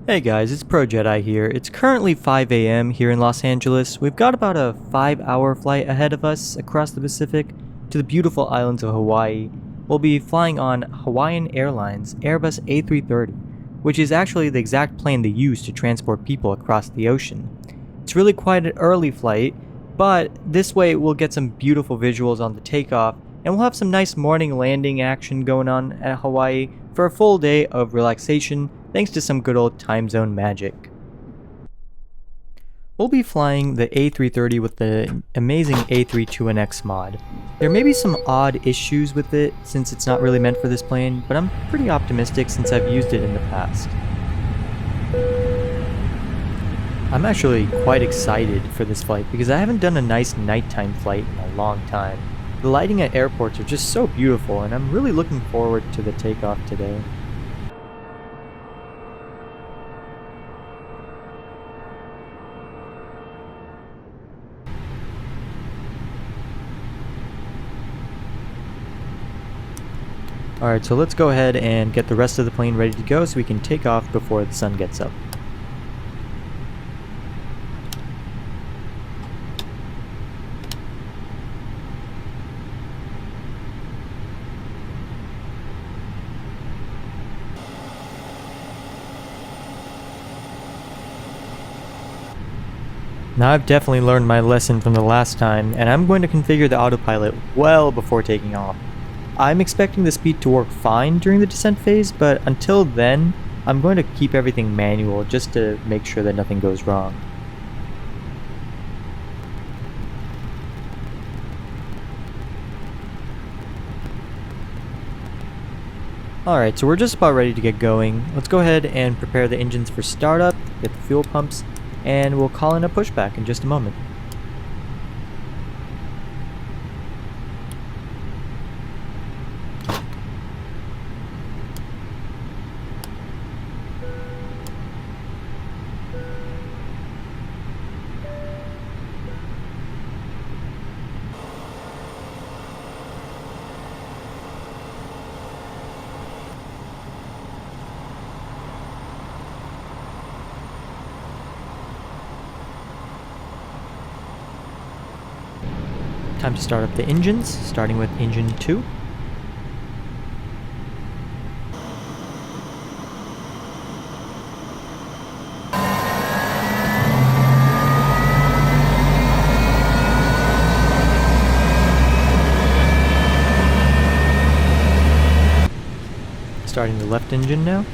Hey guys, it's Pro Jedi here. It's currently 5 a.m. here in Los Angeles. We've got about a 5-hour flight ahead of us across the Pacific to the beautiful islands of Hawaii. We'll be flying on Hawaiian Airlines Airbus A330, which is actually the exact plane they use to transport people across the ocean. It's really quite an early flight, but this way we'll get some beautiful visuals on the takeoff, and we'll have some nice morning landing action going on at Hawaii for a full day of relaxation thanks to some good old time zone magic. We'll be flying the A330 with the amazing A321X mod. There may be some odd issues with it since it's not really meant for this plane, but I'm pretty optimistic since I've used it in the past. I'm actually quite excited for this flight because I haven't done a nice nighttime flight in a long time. The lighting at airports are just so beautiful, and I'm really looking forward to the takeoff today. Alright, so let's go ahead and get the rest of the plane ready to go so we can take off before the sun gets up. Now I've definitely learned my lesson from the last time, and I'm going to configure the autopilot well before taking off. I'm expecting the speed to work fine during the descent phase, but until then, I'm going to keep everything manual just to make sure that nothing goes wrong. Alright, so we're just about ready to get going. Let's go ahead and prepare the engines for startup, get the fuel pumps, and we'll call in a pushback in just a moment. Time to start up the engines, starting with engine 2. Starting the left engine now.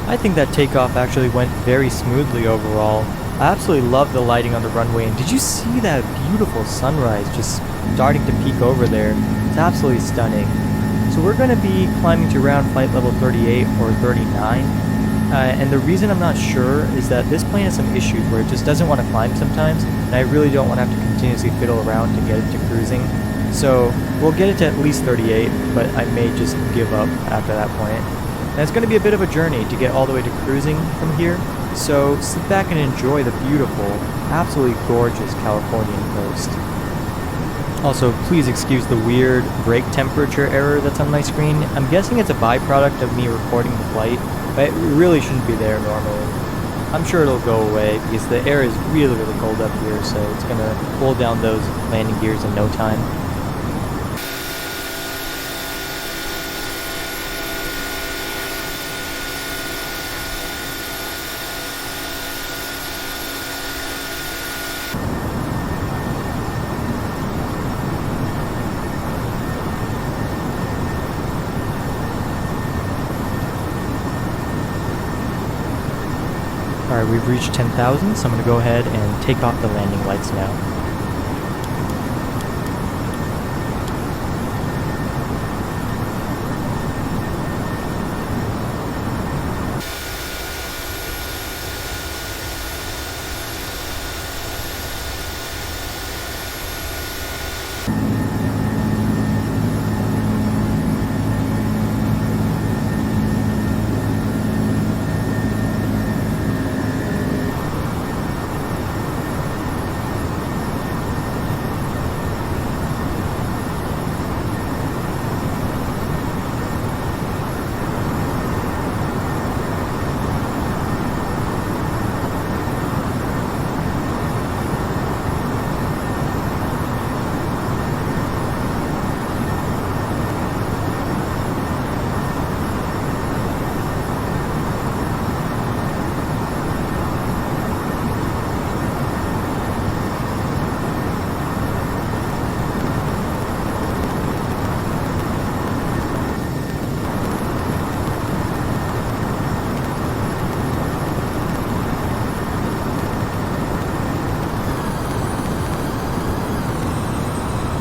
I think that takeoff actually went very smoothly overall. I absolutely love the lighting on the runway, and did you see that beautiful sunrise just starting to peek over there? It's absolutely stunning. So we're going to be climbing to around flight level 38 or 39, and the reason I'm not sure is that this plane has some issues where it just doesn't want to climb sometimes, and I really don't want to have to continuously fiddle around to get it to cruising. So we'll get it to at least 38, but I may just give up after that point. And it's going to be a bit of a journey to get all the way to cruising from here, so sit back and enjoy the beautiful, absolutely gorgeous Californian coast. Also, please excuse the weird brake temperature error that's on my screen. I'm guessing it's a byproduct of me recording the flight, but it really shouldn't be there normally. I'm sure it'll go away because the air is really, really cold up here, so it's going to pull down those landing gears in no time. Alright, we've reached 10,000, so I'm going to go ahead and take off the landing lights now.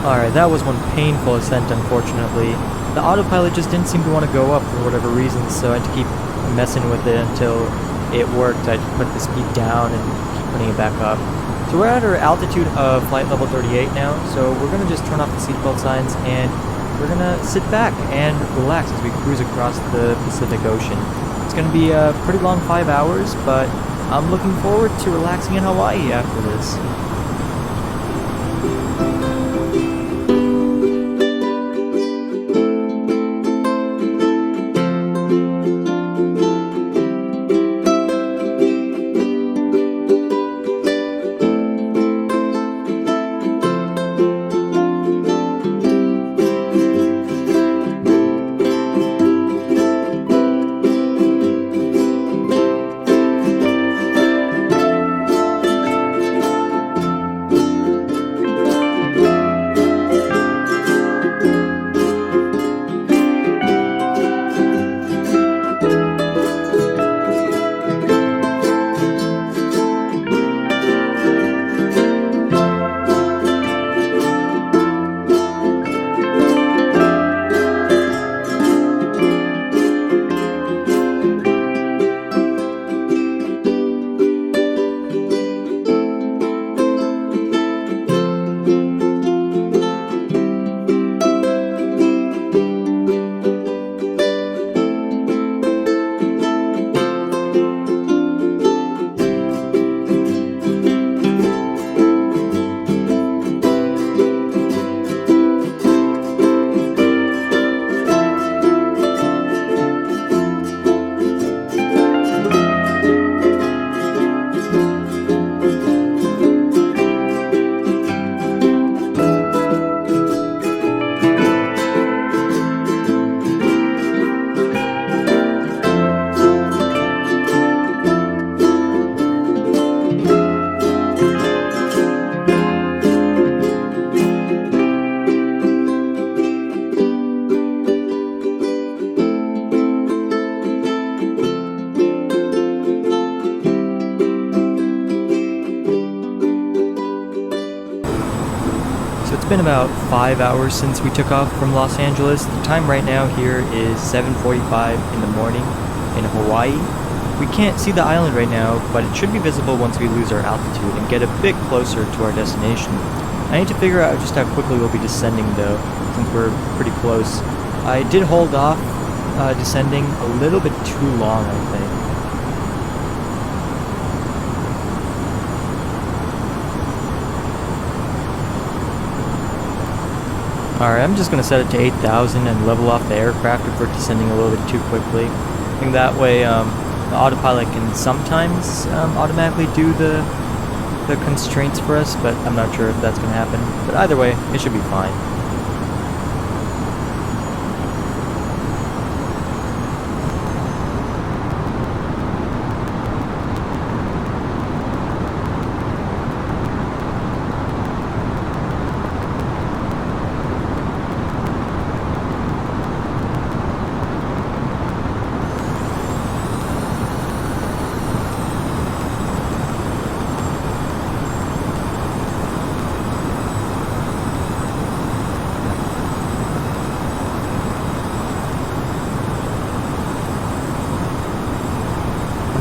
Alright, that was one painful ascent, unfortunately. The autopilot just didn't seem to want to go up for whatever reason, so I had to keep messing with it until it worked. I put the speed down and keep putting it back up. So we're at our altitude of flight level 38 now, so we're going to just turn off the seatbelt signs and we're going to sit back and relax as we cruise across the Pacific Ocean. It's going to be a pretty long 5 hours, but I'm looking forward to relaxing in Hawaii after this. So it's been about 5 hours since we took off from Los Angeles. The time right now here is 7:45 in the morning in Hawaii. We can't see the island right now, but it should be visible once we lose our altitude and get a bit closer to our destination. I need to figure out just how quickly we'll be descending though, since we're pretty close. I did hold off descending a little bit too long, I think. Alright, I'm just going to set it to 8,000 and level off the aircraft if we're descending a little bit too quickly. I think that way the autopilot can sometimes automatically do the constraints for us, but I'm not sure if that's going to happen. But either way, it should be fine.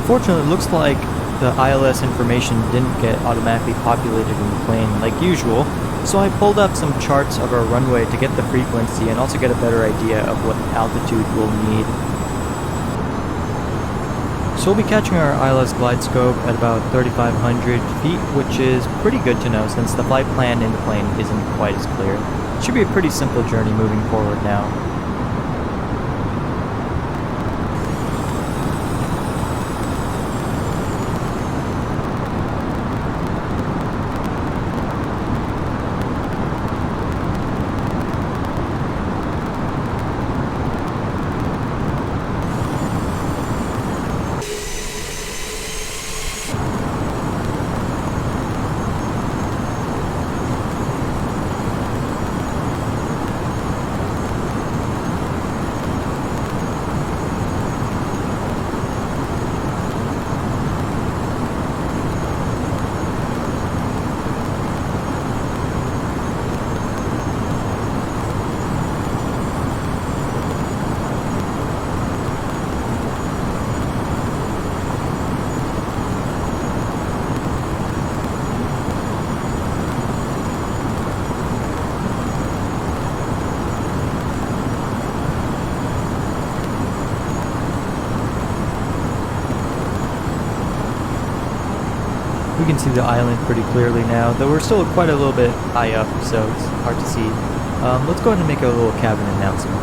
Unfortunately, it looks like the ILS information didn't get automatically populated in the plane like usual, so I pulled up some charts of our runway to get the frequency and also get a better idea of what altitude we'll need. So we'll be catching our ILS glide scope at about 3,500 feet, which is pretty good to know since the flight plan in the plane isn't quite as clear. It should be a pretty simple journey moving forward now. We can see the island pretty clearly now, though we're still quite a little bit high up, so it's hard to see. Let's go ahead and make a little cabin announcement.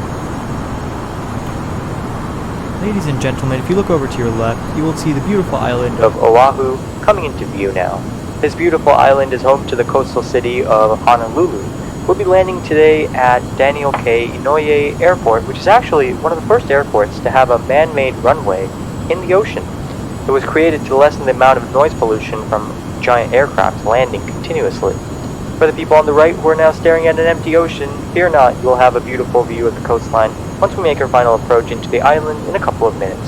Ladies and gentlemen, if you look over to your left, you will see the beautiful island of Oahu coming into view now. This beautiful island is home to the coastal city of Honolulu. We'll be landing today at Daniel K. Inouye Airport, which is actually one of the first airports to have a man-made runway in the ocean. It was created to lessen the amount of noise pollution from giant aircraft landing continuously. For the people on the right who are now staring at an empty ocean, fear not, you will have a beautiful view of the coastline once we make our final approach into the island in a couple of minutes.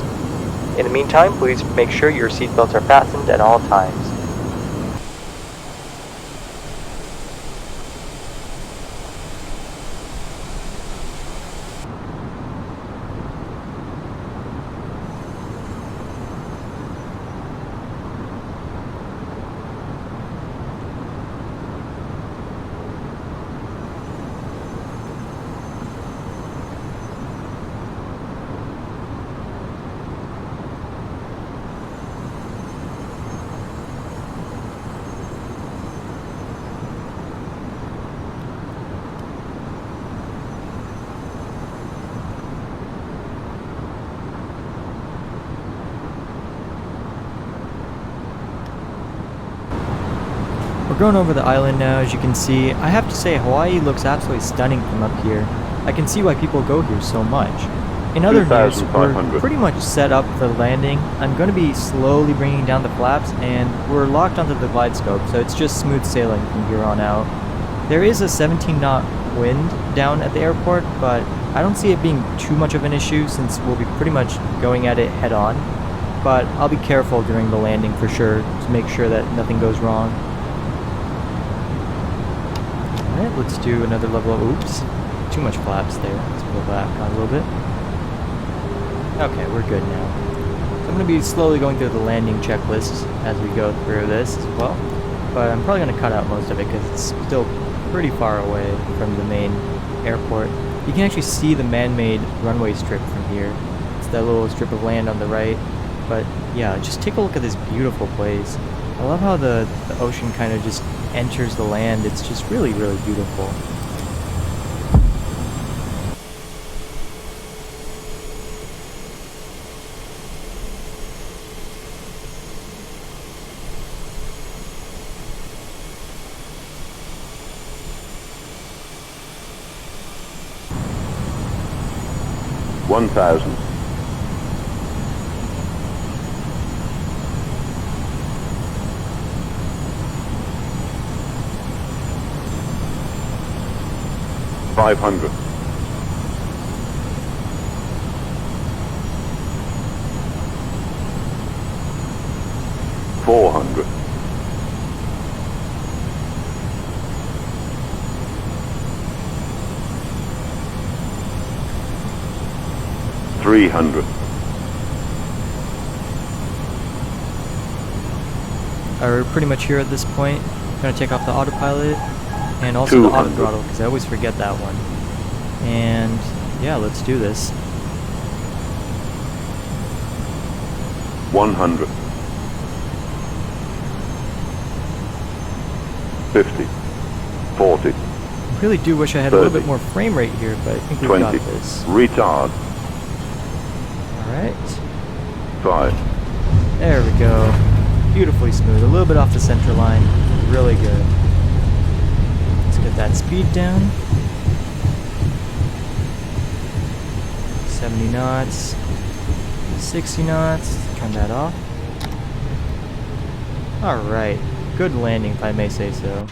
In the meantime, please make sure your seatbelts are fastened at all times. We're going over the island now, as you can see. I have to say, Hawaii looks absolutely stunning from up here. I can see why people go here so much. In other news, we're pretty much set up for landing. I'm going to be slowly bringing down the flaps, and we're locked onto the glide scope, so it's just smooth sailing from here on out. There is a 17-knot wind down at the airport, but I don't see it being too much of an issue since we'll be pretty much going at it head on. But I'll be careful during the landing for sure to make sure that nothing goes wrong. Alright, let's do another level of... Oops. Too much flaps there. Let's pull back on a little bit. Okay, we're good now. So I'm going to be slowly going through the landing checklist as we go through this as well. But I'm probably going to cut out most of it because it's still pretty far away from the main airport. You can actually see the man-made runway strip from here. It's that little strip of land on the right. But yeah, just take a look at this beautiful place. I love how the ocean kind of just enters the land. It's just really, really beautiful. One thousand. 500. 400. 300. We're pretty much here at this point. I'm gonna take off the autopilot and also the auto 200. throttle because I always forget that one. And yeah, let's do this. 100. 50. 40. I really do wish I had a little 30. bit more frame rate here, but I think we've 20. got this. Retard. Alright. 5. There we go. Beautifully smooth. A little bit off the center line. Really good. Let's get that speed down. 70 knots. 60 knots. Turn that off. Alright. Good landing, if I may say so.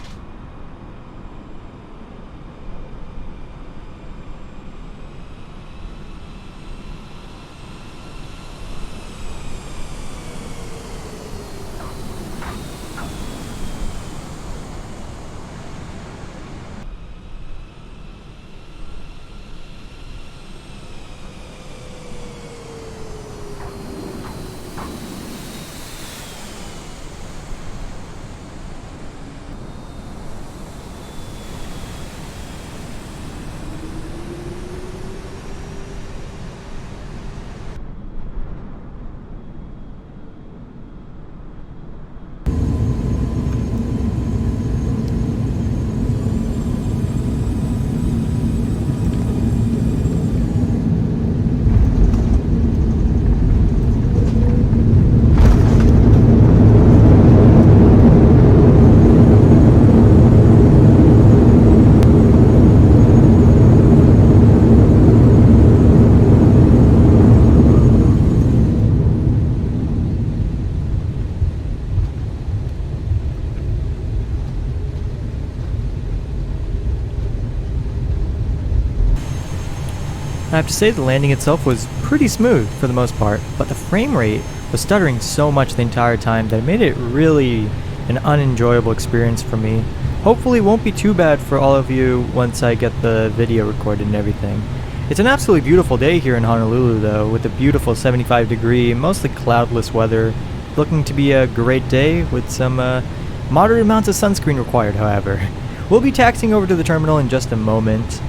I have to say the landing itself was pretty smooth for the most part, but the frame rate was stuttering so much the entire time that it made it really an unenjoyable experience for me. Hopefully it won't be too bad for all of you once I get the video recorded and everything. It's an absolutely beautiful day here in Honolulu though, with a beautiful 75-degree, mostly cloudless weather. Looking to be a great day with some moderate amounts of sunscreen required, however. We'll be taxiing over to the terminal in just a moment.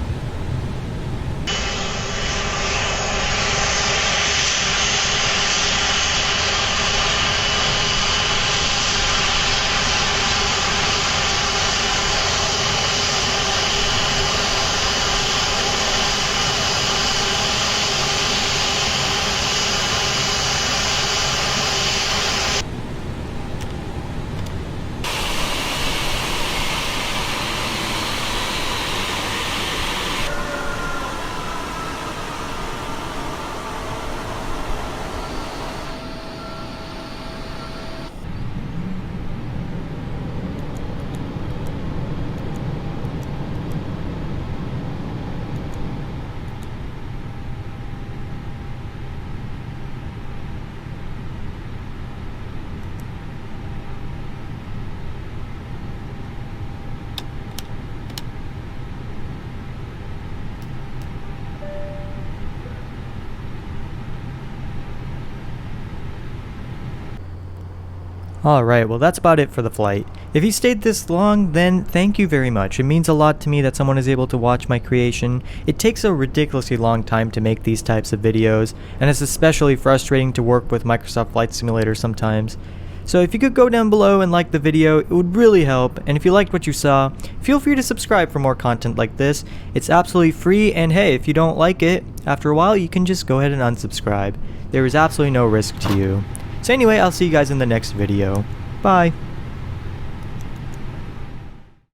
Alright, well that's about it for the flight. If you stayed this long, then thank you very much. It means a lot to me that someone is able to watch my creation. It takes a ridiculously long time to make these types of videos, and it's especially frustrating to work with Microsoft Flight Simulator sometimes. So if you could go down below and like the video, it would really help, and if you liked what you saw, feel free to subscribe for more content like this. It's absolutely free, and hey, if you don't like it, after a while you can just go ahead and unsubscribe. There is absolutely no risk to you. So anyway, I'll see you guys in the next video. Bye!